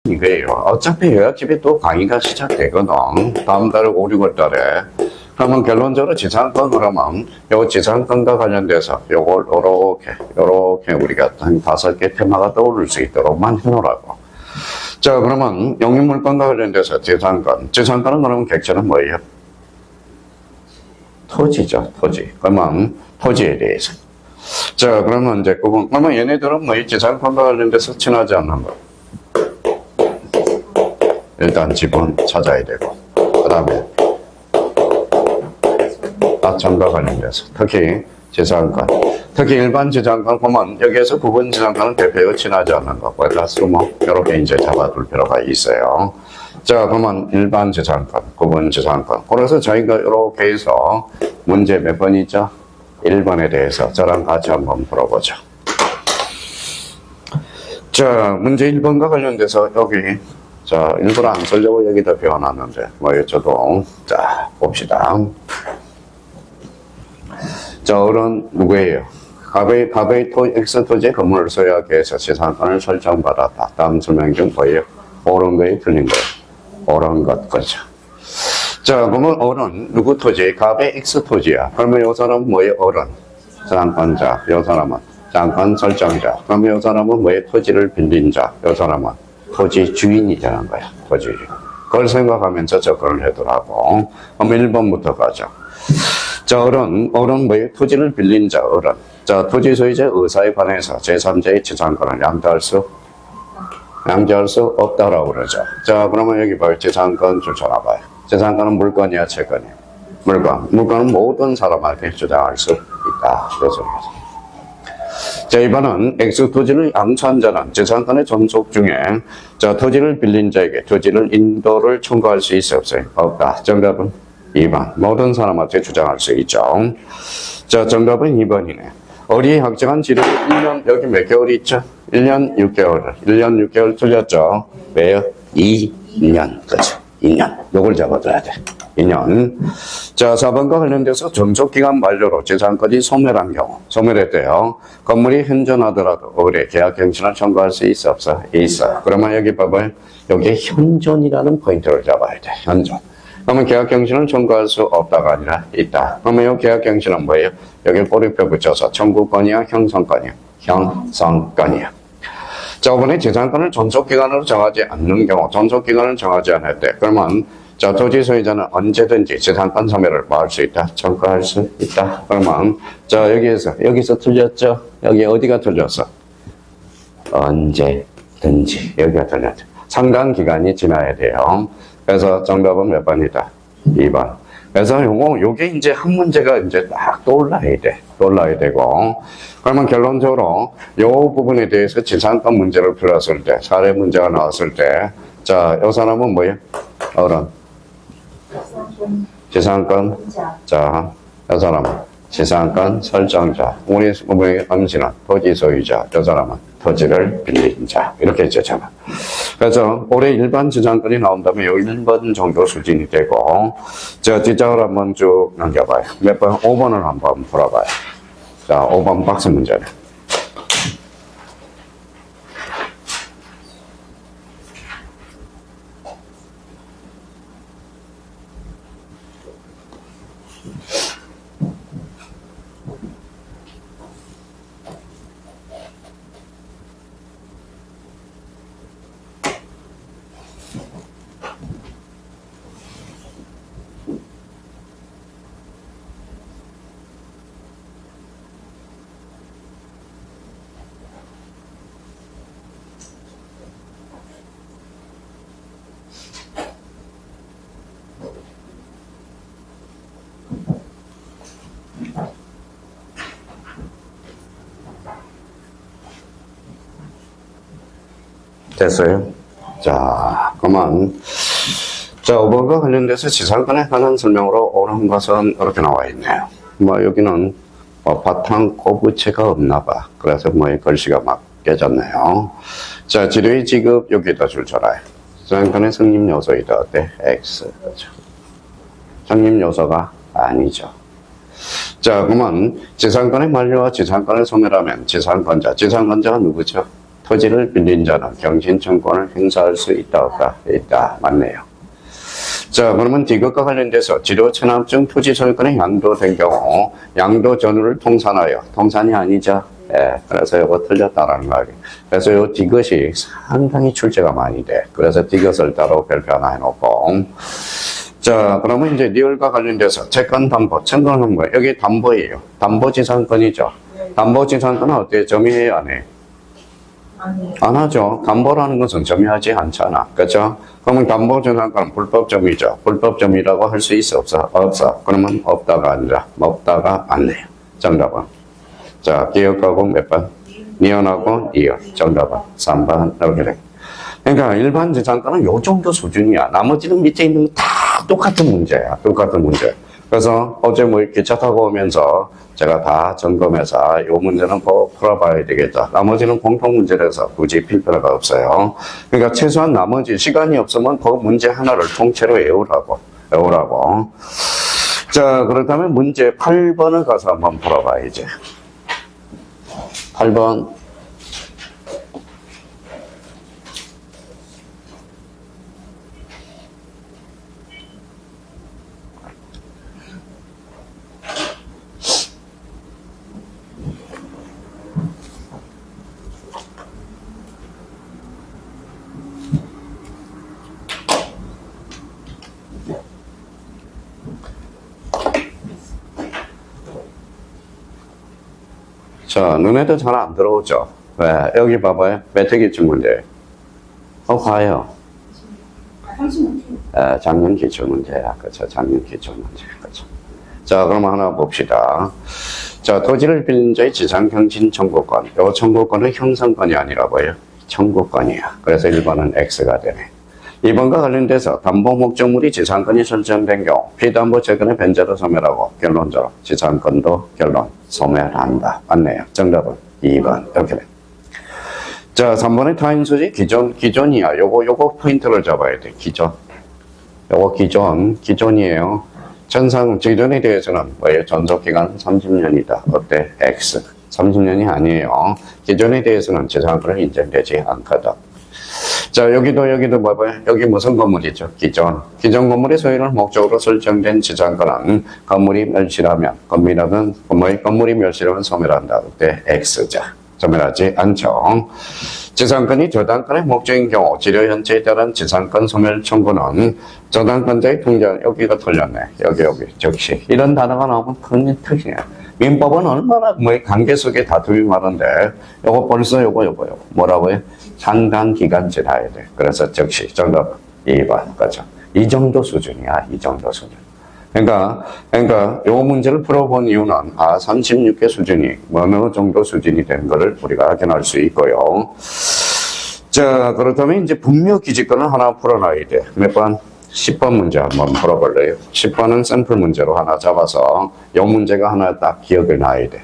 이거예요. 어차피 요약집에 또 강의가 시작되거든. 다음 달 5, 6월 달에. 그러면 결론적으로 지상권 그러면 요 지상권과 관련돼서 요걸 요렇게 우리가 한 5개 테마가 떠오를 수 있도록만 해놓으라고. 자, 그러면 영유물권과 관련돼서 지상권. 지상권은 그러면 객체는 뭐예요? 토지죠, 토지. 그러면 토지에 대해서. 자, 그러면 이제 그러면 얘네들은 뭐 지상권과 관련돼서 친하지 않는 거. 일단 지분 찾아야 되고, 그 다음에 다점과 관련돼서 특히 지상권, 특히 일반 지상권 보면 여기에서 구분 지상권은 대표가 친하지 않는 거, 플러스 뭐 이렇게 이제 잡아둘 필요가 있어요. 자, 그러면 일반 지상권, 구분 지상권. 그래서 저희가 이렇게 해서 문제 몇 번이죠? 1번에 대해서 저랑 같이 한번 풀어보죠. 자, 문제 1번과 관련돼서 여기 자, 일부러 안 쓰려고 여기다 배워놨는데 뭐 저도 자 봅시다. 자, 어른 누구예요? 갑의 X 토지의 건물을 소유하기 위해서 지상권을 설정받았다. 다음 설명 중 뭐예요? 옳은 거예요? 틀린 거예요? 옳은 것 거죠. 자, 그러면 어른 누구 토지? 갑의 X 토지야. 그러면 이 사람은 뭐예요? 어른 지상권자. 이 사람은 지상권 설정자. 그러면 이 사람은 뭐예요? 토지를 빌린 자. 이 사람은 토지 주인이라는 거야. 토지 주인. 그걸 생각하면서 접근을 해두라고. 그럼 1번부터 가죠. 자, 어른 뭐예요? 토지를 빌린 자, 어른. 자, 토지 소유자 의사에 관해서 제3자의 지상권을 양도할 수 없다라고 그러죠. 자, 그러면 여기 봐요. 지상권 줄 쳐놔봐요. 지상권은 물건이야, 채권이야? 물건은 모든 사람한테 주장할 수 있다. 그래서 자, 이번은 X 토지를 양수한 자는 지상권의 존속 중에 자, 토지를 빌린 자에게 토지를 인도를 청구할 수 있어 없어요? 없다. 정답은 2번. 모든 사람한테 주장할 수 있죠. 자, 정답은 2번이네. 어린이 확정한 지력이 1년, 여기 몇 개월이 있죠? 1년 6개월. 1년 6개월 틀렸죠? 왜요? 2년. 그죠? 2년. 요걸 잡아줘야 돼. 2년. 자, 4번과 관련돼서 존속기간 만료로 지상권이 소멸한 경우, 소멸했대요. 건물이 현존하더라도 의뢰 계약갱신을 청구할 수 있어 없어? 있어. 그러면 여기 봐봐요. 여기 현존이라는 포인트를 잡아야 돼. 현존. 그러면 계약갱신을 청구할 수 없다가 아니라 있다. 그러면 이 계약갱신은 뭐예요? 여기 꼬리표 붙여서 청구권이야, 형성권이야? 형성권이야. 자, 이번에 지상권을 존속기간으로 정하지 않는 경우, 존속기간을 정하지 않을 때, 그러면 자, 토지 소유자는 언제든지 지상권 소멸을 할 수 있다. 청구할 수 있다. 그러면 자, 여기서 틀렸죠? 여기 어디가 틀렸어? 언제든지. 여기가 틀렸죠. 상당 기간이 지나야 돼요. 그래서 정답은 몇 번이다? 2번. 그래서 요게 이제 한 문제가 이제 딱 떠올라야 되고. 그러면 결론적으로 요 부분에 대해서 지상권 문제를 풀었을 때, 사례 문제가 나왔을 때, 자, 요 사람은 뭐예요? 어른. 지상권. 자, 요 사람은 지상권 설정자. 우리 암시는 토지 소유자. 요 사람은 토지를 빌린 자. 이렇게 했잖아. 그래서 올해 일반 지상권이 나온다면 요 1번 정도 수준이 되고, 자, 뒷장을 한번 쭉 넘겨봐요. 몇 번? 5번을 한번 풀어봐요. 자, 5번 박스 문제네. 됐어요? 자, 그러면 자, 5번과 관련돼서 지상권에 관한 설명으로 옳은 것은 이렇게 나와 있네요. 뭐 여기는 바탕 고부채가 없나 봐. 그래서 뭐 글씨가 막 깨졌네요. 자, 지료의 지급 여기다 줄 쳐라요. 지상권의 성립 요소이다. 어때? X. 그렇죠. 성립 요소가 아니죠. 자, 그러면 지상권의 만료와 지상권을 소멸하면 지상권자가 누구죠? 토지를 빌린 자는 경신청권을 행사할 수 있다, 없다? 있다. 맞네요. 자, 그러면 이것과 관련돼서 지도 체납증 토지 소유권이 양도된 경우 양도 전후를 통산하여, 통산이 아니죠. 예, 그래서 이거 틀렸다라는 거예요. 그래서 이것이 상당히 출제가 많이 돼. 그래서 이것을 따로 별표 하나 해놓고. 자, 그러면 이제 리얼과 관련돼서 채권 담보, 채권은 뭐예요? 여기 담보예요. 담보지상권이죠. 담보지상권은 어때요? 점유해요, 안 해요? 안 하죠. 담보라는 것은 점유하지 않잖아. 그렇죠? 그러면 담보지상권은 불법점유죠. 불법점유라고 할 수 있어, 없어? 없어. 그러면 없다가 아니라 없다가 맞네요. 정답은. 자, 기억하고 몇 번? 니은하고 이은. 정답은 3번 이렇게 돼. 그러니까 일반 지상권은 요 정도 수준이야. 나머지는 밑에 있는 거 다 똑같은 문제야. 똑같은 문제. 그래서 어제 뭐 기차 타고 오면서 제가 다 점검해서 요 문제는 꼭 풀어봐야 되겠다. 나머지는 공통 문제라서 굳이 필 필요가 없어요. 그러니까 최소한 나머지 시간이 없으면 그 문제 하나를 통째로 외우라고. 자, 그렇다면 문제 8번을 가서 한번 풀어봐야지. 8번. 자, 눈에도 잘 안 들어오죠? 왜? 여기 봐봐요. 매트기출 문제. 봐요. 작년 기출 문제야. 그렇죠. 작년 기출 문제. 그렇죠. 자, 그럼 하나 봅시다. 자, 토지를 빌린 자의 지상경신 청구권. 요 청구권은 형성권이 아니라 뭐예요? 청구권이야. 그래서 1번은 X가 되네. 2번과 관련돼서 담보 목적물이 지상권이 설정된 경우 피담보 채권의 변제로 소멸하고 결론적으로 지상권도 결론 소멸한다. 맞네요. 정답은 2번. 이렇게 돼. 자, 3번의 타인 소지 기존이야. 요거 포인트를 잡아야 돼. 요거 기존이에요. 기존에 대해서는 뭐예요? 전속기간 30년이다. 어때? X. 30년이 아니에요. 기존에 대해서는 지상권을 인정되지 않거든. 자, 여기도 봐봐요. 여기 무슨 건물이죠? 기존 건물의 소유를 목적으로 설정된 지상권은 건물이 멸실하면 건물이 멸실하면 소멸한다. 그때 X자. 소멸하지 않죠. 지상권이 저당권의 목적인 경우 지료 현체에 따른 지상권 소멸 청구는 저당권자의 통장 여기가 틀렸네. 여기 적시 이런 단어가 나오면 큰 특이야. 민법은 얼마나 관계 속에 다툼이 많은데 요거 벌써 요거 뭐라고요? 상당 기간 지나야 돼. 그래서 적시 정답 2번. 그렇죠. 이 정도 수준이야. 이 정도 수준. 그러니까 요 문제를 풀어본 이유는 36개 수준이 어느 정도 수준이 된 거를 우리가 확인할 수 있고요. 자, 그렇다면 이제 분묘 기지권을 하나 풀어놔야 돼. 몇 번? 10번 문제 한번 풀어볼래요? 10번은 샘플 문제로 하나 잡아서 요 문제가 하나 딱 기억을 놔야 돼.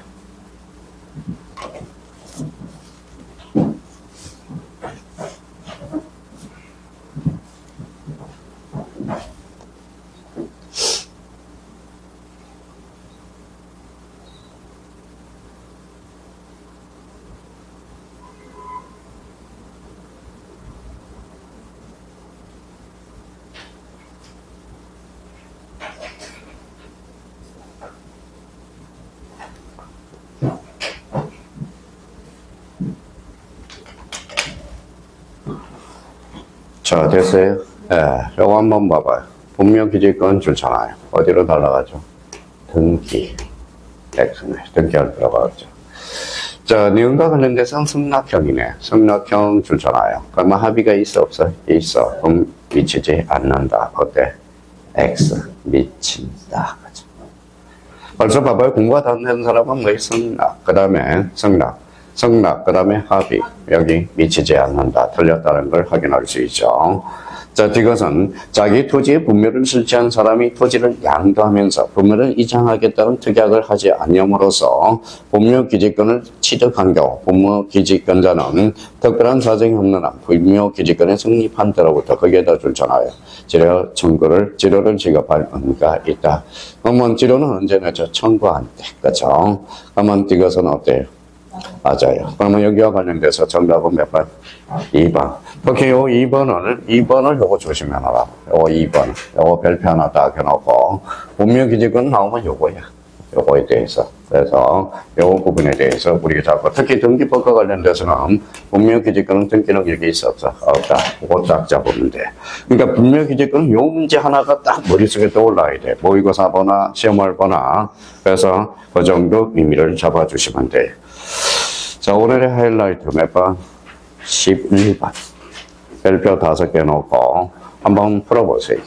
자, 됐어요? 요거 한번 봐봐요. 분묘 기지권 줄잖아요. 어디로 날아가죠? 등기. X네. 등기할 들어가죠. 자, 니은과 관련돼서 승낙형이네. 승낙형 줄잖아요. 그러면 합의가 있어, 없어? 있어. 그럼 미치지 않는다. 어때? X. 미친다. 그죠? 벌써 봐봐요. 공부가 다 된 사람은 뭐 승낙. 그 다음에 승낙, 그 다음에 합의. 여기 미치지 않는다. 틀렸다는 걸 확인할 수 있죠. 자, 이것은 자기 토지에 분묘를 설치한 사람이 토지를 양도하면서 분묘를 이장하겠다는 특약을 하지 않음으로써 분묘 기지권을 취득한 경우 분묘 기지권자는 특별한 사정이 없는 한 분묘 기지권에 성립한 때로부터 거기에다 줄잖아요. 지료를 지급할 의무가 있다. 그러면 지료는 언제 내죠? 청구한 때. 그렇죠? 그러면 이것은 어때요? 맞아요. 그러면 여기와 관련돼서 정답은 몇 번? 2번. 특히 요 2번을 요거 조심해놔라. 요거 2번. 요거 별표 하나 딱 해놓고, 분묘기직은 나오면 요거야. 요거에 대해서. 그래서 요 부분에 대해서 우리가 잡고, 특히 등기법과 관련돼서는 분묘기직은 등기는 여기 있어 없어? 없다. 그거 딱 잡으면 돼. 그러니까 분묘기직은 요 문제 하나가 딱 머릿속에 떠올라야 돼. 모의고사 보나 시험을 보나. 그래서 그 정도 의미를 잡아주시면 돼. 자, 오늘의 하이라이트 몇 번? 11번. 별표 5개 놓고 한번 풀어보세요.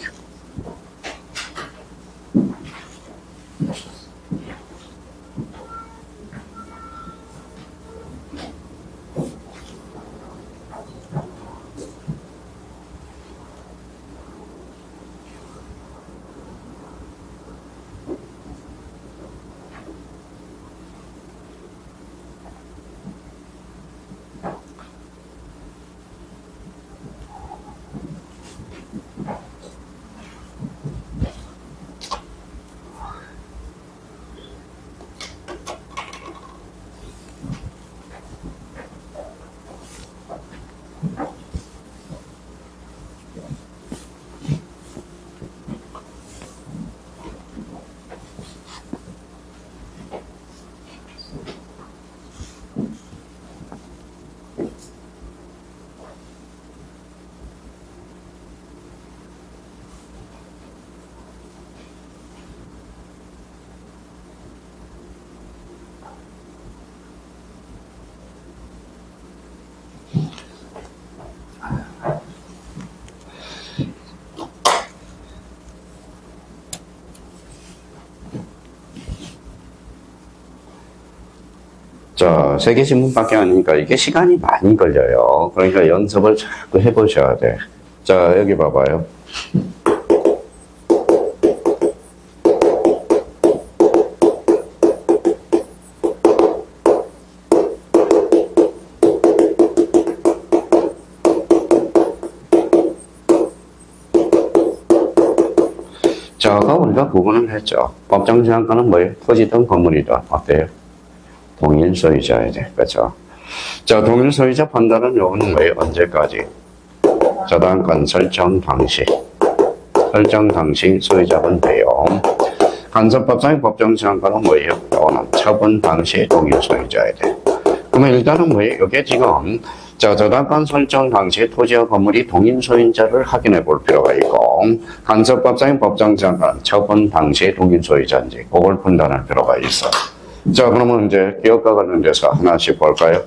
자, 세계신문밖에 아니니까 이게 시간이 많이 걸려요. 그러니까 연습을 자꾸 해보셔야 돼. 자, 여기 봐봐요. 자, 아까 우리가 구분을 했죠. 법정지상권은 뭐예요? 토지든 건물이든 어때요? 동일 소유자야 돼. 그렇죠? 자, 동일 소유자 판단은 요거는 뭐예요? 언제까지? 저당권 설정 당시. 설정 당시 소유자분 돼요. 간섭법상의 법정지상권은 뭐예요? 요거는 처분 당시 동일 소유자야 돼. 그러면 일단은 뭐예요? 이게 지금 자, 저당권 설정 당시 토지와 건물이 동일 소유자를 확인해 볼 필요가 있고, 간섭법상의 법정지상권 처분 당시 동일 소유자인지 그걸 판단할 필요가 있어. 자, 그러면 이제 기업과 관련돼서 하나씩 볼까요?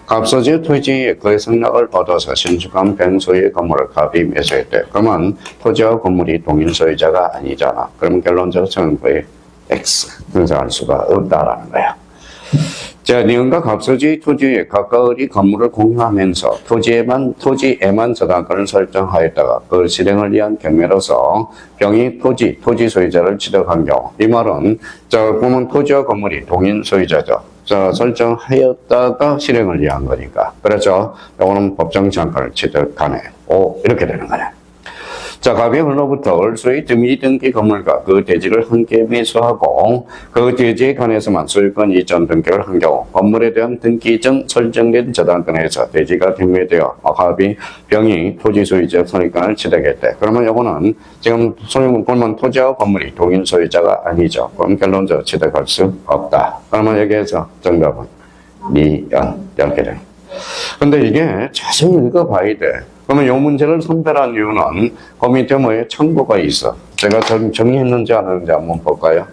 갑소지의 토지에 그의 승낙을 얻어서 신축한 병소의 건물을 갑이 매수했대. 그러면 토지와 건물이 동일 소유자가 아니잖아. 그러면 결론적으로 정부의 X 등장할 수가 없다라는 거야. 자, 니은과 갑소지의 토지에 가까이 건물을 공유하면서 토지에만 저당권을 설정하였다가 그 실행을 위한 경매로서 병이 토지 소유자를 취득한 경우, 이 말은 자, 보면 토지와 건물이 동일 소유자죠. 자, 설정하였다가 실행을 위한 거니까. 그렇죠? 이거는 법정지상권을 취득하네. 오, 이렇게 되는 거네. 자, 가병으로부터 얼수의 등기 건물과 그 대지를 함께 매수하고 그 대지에 관해서만 소유권 이전 등기를 한 경우 건물에 대한 등기 전 설정된 저당권에서 대지가 등기되어 병이 토지 소유자 소유권을 취득했대. 그러면 이거는 지금 소유권은 토지와 건물이 동일 소유자가 아니죠. 그럼 결론적으로 취득할 수 없다. 그러면 여기에서 정답은 미연 이렇게 됩니다. 근데 이게 자세히 읽어봐야 돼. 그러면 이 문제를 선별한 이유는 그 밑에 뭐에 청구가 있어. 제가 정리했는지 안 했는지 한번 볼까요?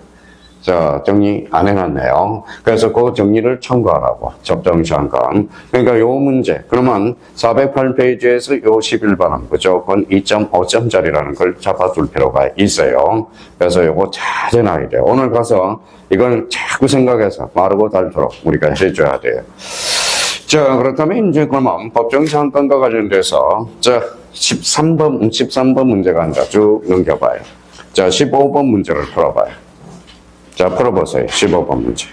자, 정리 안 해놨네요. 그래서 그 정리를 청구하라고. 적정지상권. 그러니까 요 문제. 그러면 408페이지에서 요 11번은 무조건 2.5점짜리라는 걸 잡아둘 필요가 있어요. 그래서 요거 잘 해놔야 돼요. 오늘 가서 이걸 자꾸 생각해서 마르고 닳도록 우리가 해줘야 돼요. 자, 그렇다면 이제 그러면 법정지상권과 관련돼서 자, 13번 문제가 한다. 쭉 넘겨봐요. 자, 15번 문제를 풀어봐요. 자, 풀어보세요. 15번 문제.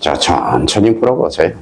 자, 천천히 풀어보세요.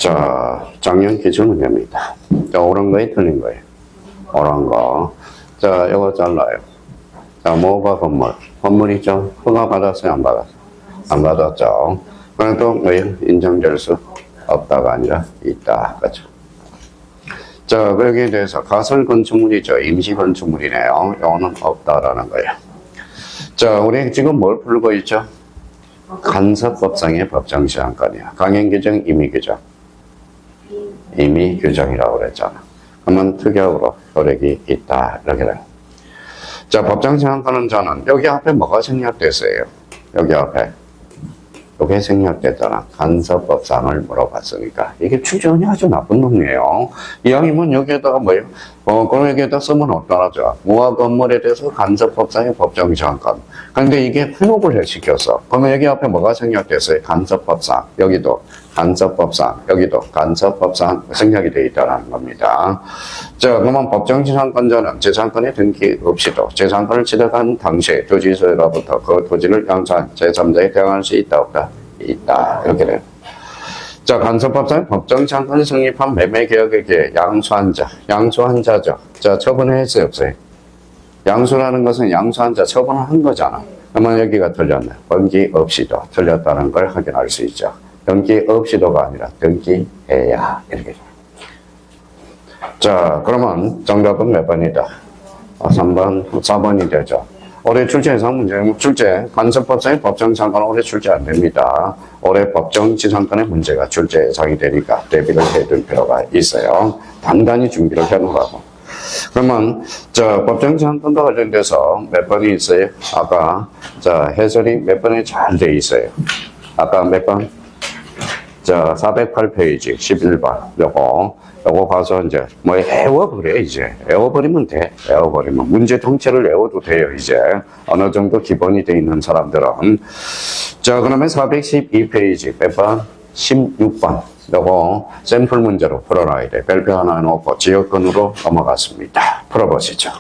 자, 작년 기출문제입니다. 자, 옳은 거에 틀린 거예요. 옳은 거. 자, 이거 잘라요. 자, 뭐가 건물? 건물이죠? 허가 받았어요? 안 받았어요? 안 받았죠? 그래도 왜 인정될 수 없다가 아니라 있다. 그죠? 자, 여기에 대해서 가설 건축물이죠. 임시 건축물이네요. 이거는 없다라는 거예요. 자, 우리 지금 뭘 풀고 있죠? 간섭법상의 법정시한권이야. 강행규정, 임의규정. 임의규정이라고 그랬잖아. 그러면 특약으로 효력이 있다. 이렇게 돼요. 자, 법정시한권은 저는 여기 앞에 뭐가 생략됐어요? 여기 앞에. 이게 생략됐잖아. 간섭법상을 물어봤으니까. 이게 추정이 아주 나쁜 놈이에요. 이왕이면 여기에다가 뭐예요? 그럼 여기에다 쓰면 어떠하죠? 모아 건물에 대해서 간섭법상의 법정시한권. 근데 이게 회복을 시켰어. 그러면 여기 앞에 뭐가 생략됐어요? 간섭법상. 여기도 간섭법상. 여기도 간섭법상 생략이 되어 있다는 겁니다. 자, 그러면 법정지상권자는 재산권의 등기 없이도 재산권을 취득한 당시에 토지소유로부터 그 토지를 양수한 제3자에 대항할 수 있다 없다? 있다. 이렇게 돼요. 자, 간섭법상 법정지상권이 성립한 매매계약의 기회 양수한 자. 양수한 자죠. 자, 처분을 했어요 없어요? 양수라는 것은 양수한 자 처분을 한 거잖아. 그러면 여기가 틀렸네. 등기 없이도 틀렸다는 걸 확인할 수 있죠. 등기 없이도가 아니라 등기해야 이렇게. 자, 그러면 정답은 몇 번이다? 3번, 4번이 되죠. 올해 출제 예상 문제, 출제 간섭법상의 법정지상권은 올해 출제 안 됩니다. 올해 법정지상권의 문제가 출제 예상이 되니까 대비를 해둘 필요가 있어요. 단단히 준비를 해놓으라고. 그러면 자, 법정지상권과 관련돼서 몇 번이 있어요? 아까 자, 해설이 몇 번에 잘 돼 있어요. 아까 몇 번? 자, 408페이지 11번 요거 가서 이제 뭐 외워버려. 이제 외워버리면 돼. 외워버리면 문제 통째를 외워도 돼요. 이제 어느 정도 기본이 돼 있는 사람들은. 자, 그러면 412페이지 몇 번? 16번 요거 샘플 문제로 풀어놔야 돼. 별표 하나 놓고 지역권으로 넘어갔습니다. 풀어보시죠.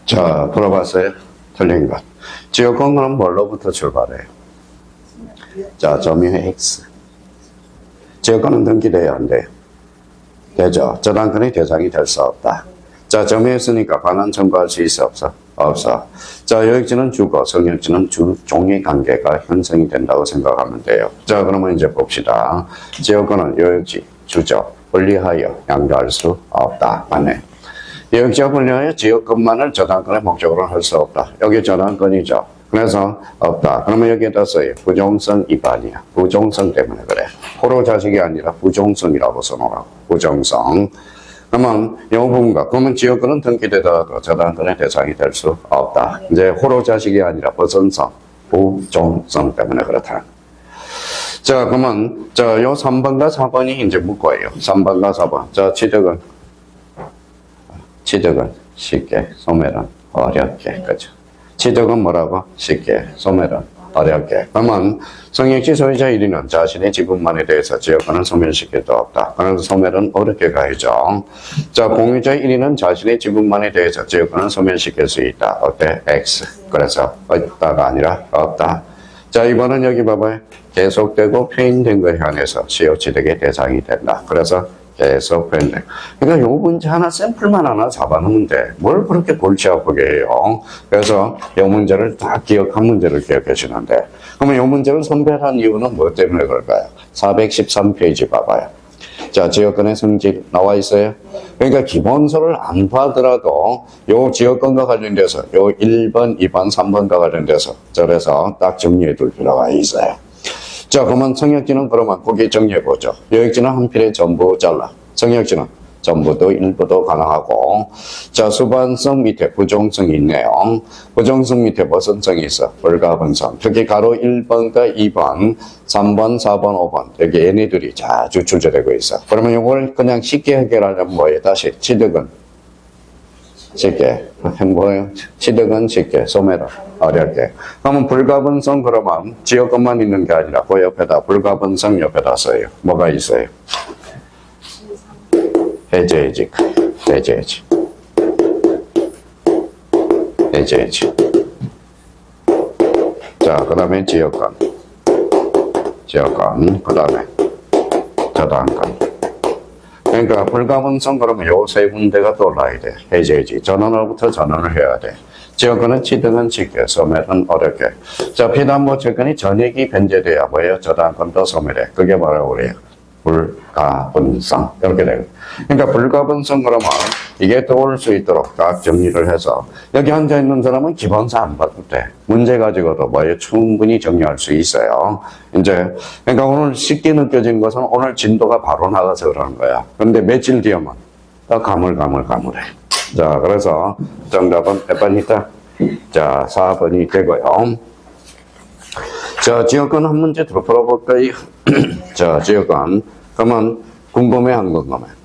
자, 풀어봤어요? 틀린 것. 지역권은 뭘로부터 출발해요? 자, 점유 X. 지역권은 등기돼야 안 돼요? 되죠. 저당권의 대상이 될 수 없다. 자, 점유했으니까 반환 청구할 수 있어 없어? 없어. 자, 요역지는 주거, 성역지는 종의 관계가 형성이 된다고 생각하면 돼요. 자, 그러면 이제 봅시다. 지역권은 요역지, 주죠. 분리하여 양도할 수 없다. 맞네. 요역지와 분리하여 지역권만을 저당권의 목적으로 할 수 없다. 여기 저당권이죠. 그래서 없다. 그러면 여기에다 써요. 부종성 위반이야. 부종성 때문에 그래. 호로 자식이 아니라 부종성이라고 써놓으라고. 부종성. 그러면 이 부분과 그러면 지역권은 등기되더라도 저당권의 대상이 될 수 없다. 이제 호로 자식이 아니라 버선성, 부종성 때문에 그렇다. 자, 그러면 요 3번과 4번이 이제 묶어요. 3번과 4번. 자, 취득은 쉽게, 소멸은 어렵게. 그죠? 취득은 뭐라고? 쉽게, 소멸은 어렵게. 그러면 성역지 소유자 1위는 자신의 지분만에 대해서 지역권을 소멸시킬 수 없다. 그래서 소멸은 어렵게 가야죠. 자, 공유자 1위는 자신의 지분만에 대해서 지역권을 소멸시킬 수 있다. 어때? X. 그래서 없다가 아니라 없다. 자, 이번은 여기 봐봐요. 계속되고 표현된 것에 한해서 시효취득의 대상이 된다. 그래서 계속 표현돼. 그러니까 요 문제 하나 샘플만 하나 잡아놓으면 돼. 뭘 그렇게 골치 아프게 해요. 그래서 요 문제를 다 기억한 문제를 기억하시는데 그러면 요 문제를 선별한 이유는 뭐 때문에 그럴까요? 413페이지 봐봐요. 자, 지역권의 성질 나와 있어요. 그러니까 기본서를 안 봐더라도 요 지역권과 관련돼서 요 1번, 2번, 3번과 관련돼서 저래서 딱 정리해 둘 필요가 있어요. 자, 그러면 성역지는 그러면 거기 정리해보죠. 요역지는 한 필에 전부 잘라. 성역지는 전부도 일부도 가능하고. 자, 수반성 밑에 부정성이 있네요. 부정성 밑에 무슨 성이 있어? 불가분성. 특히 가로 1번과 2번, 3번, 4번, 5번. 여기 얘네들이 자주 출제되고 있어. 그러면 이걸 그냥 쉽게 해결하려면 뭐예요? 다시 취득은 쉽게. 뭐예요? 취득은 쉽게. 소매로 어렵게. 그러면 불가분성 그러면 지역것만 있는 게 아니라 그 옆에다 불가분성 옆에다 써요. 뭐가 있어요? 해제해지. 해제해지. 해제해지. 자, 그 다음에 지역관. 지역관. 그 다음에 저당관. 그러니까 불가분성 그러면 요 세 군데가 떠올라야 돼. 해제해지. 전원으로부터 전원을 해야 돼. 지역권은 취득은 쉽게, 소멸은 어렵게. 자, 피담보 채권이 전액이 변제돼야 뭐예요? 저당권도 소멸해. 그게 뭐라고 그래요? 불가분성. 이렇게 되고. 그러니까 불가분성 그러면 이게 떠올 수 있도록 딱 정리를 해서 여기 앉아있는 사람은 기본사 안 봐도 돼. 문제 가지고도 뭐예요? 충분히 정리할 수 있어요. 이제, 그러니까 오늘 쉽게 느껴진 것은 오늘 진도가 바로 나가서 그러는 거야. 근데 며칠 뒤에만 딱 가물가물해. 자, 그래서 정답은 몇 번이다? 자, 4번이 되고요. 자, 지역권 한 문제 더 풀어볼까요? 자, 지역권. 그러면 궁금해한 건가요?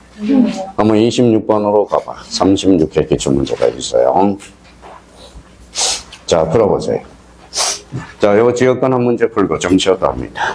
그러면 26번으로 가봐. 36회 기출문제가 있어요. 자, 풀어보세요. 자, 요 지역권 한 문제 풀고 좀 쉬었다 합니다.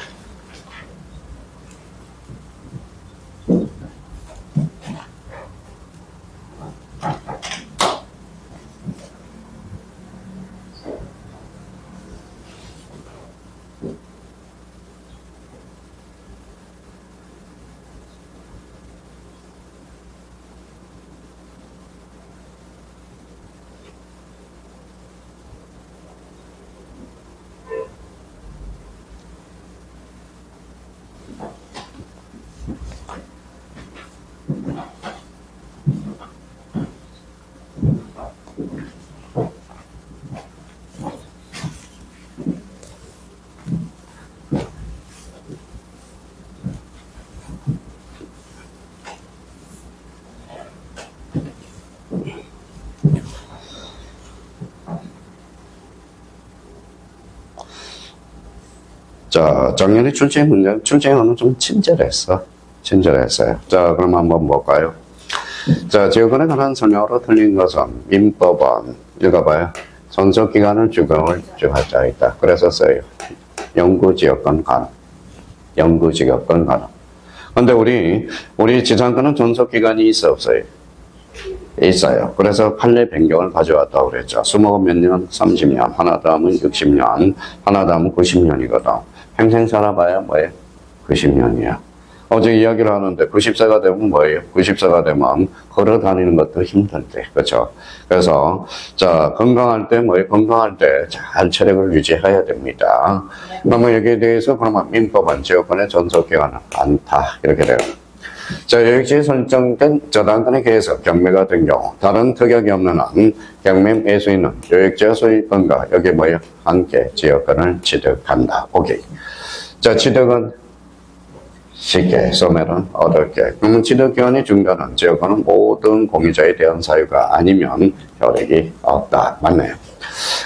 자, 작년에 출제는 좀 친절했어요. 자, 그럼 한번 볼까요? 자, 지역권에 관한 설명으로 틀린 것은 민법은 읽어봐요. 존속기간을 주경을 주하자 있다. 그래서 써요. 영구지역권 가능. 영구지역권 가능. 근데 우리 지상권은 존속기간이 있어 없어요? 있어요. 그래서 판례 변경을 가져왔다고 그랬죠. 수목은 몇 년? 30년. 하나 다음은 60년. 하나 다음은 90년이거든. 평생 살아봐야 뭐예요? 90년이야. 어제 이야기를 하는데 90세가 되면 뭐예요? 90세가 되면 걸어 다니는 것도 힘들대. 그렇죠? 그래서 자, 건강할 때 뭐예요? 건강할 때 잘 체력을 유지해야 됩니다. 그러면 여기에 대해서 그러면 민법은 지역권의 존속기간은 많다. 이렇게 돼요. 자, 요역지에 설정된 저당권에 의해서 경매가 된 경우 다른 특약이 없는 한 경매 매수인은 요역지와 소유권과 여기 뭐예요? 함께 지역권을 취득한다. 오케이. 자, 취득은 쉽게, 소멸은 어렵게. 그러면 취득기간이 중단한 지역권은 모든 공유자에 대한 사유가 아니면 효력이 없다. 맞네요.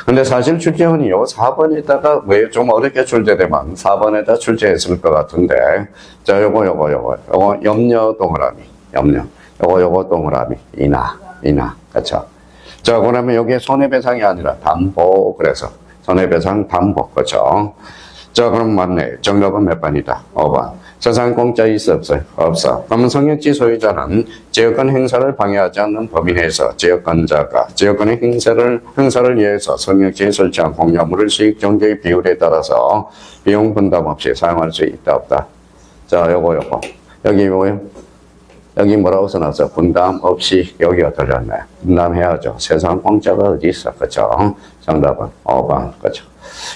근데 사실 출제원이 요 4번에다가 왜 좀 어렵게 출제되면 4번에다 출제했을 것 같은데, 자, 요거 염려 동그라미, 요거 동그라미, 이나, 그쵸? 자, 그러면 여기에 손해배상이 아니라 담보, 그래서 손해배상 담보, 그쵸? 자, 그럼 맞네. 정답은 몇 번이다? 5번. 세상 공짜 있어 없어요? 없어. 그러면 성역지 소유자는 지역권 행사를 방해하지 않는 범위 내에서 지역권자가 지역권의 행사를 위해서 성역지에 설치한 공유물을 수익 정도의 비율에 따라서 비용 분담 없이 사용할 수 있다 없다. 자, 요거. 여기 뭐예요? 여기 뭐라고 써놨어? 분담 없이. 여기가 들렸네. 분담해야죠. 세상 공짜가 어디 있어? 그쵸? 정답은 5번. 그쵸?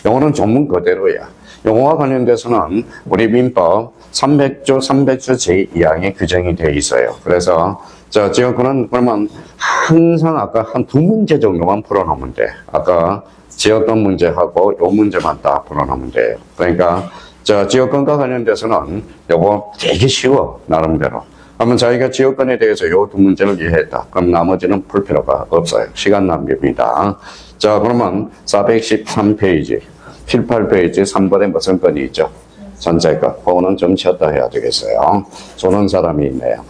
요거는 전문 그대로야. 용어와 관련돼서는 우리 민법 300조 제2항에 규정이 되어 있어요. 그래서 자, 지역권은 그러면 항상 아까 한 두 문제 정도만 풀어놓으면 돼. 아까 지역권 문제하고 요 문제만 딱 풀어놓으면 돼요. 그러니까 자, 지역권과 관련돼서는 요거 되게 쉬워, 나름대로. 그러면 자기가 지역권에 대해서 요 두 문제를 이해했다. 그럼 나머지는 풀 필요가 없어요. 시간 낭비입니다. 자, 그러면 413페이지, 78페이지 3번에 무슨 건이 있죠? 전체 것. 그거는 좀 쉬었다 해야 되겠어요. 조는 사람이 있네요.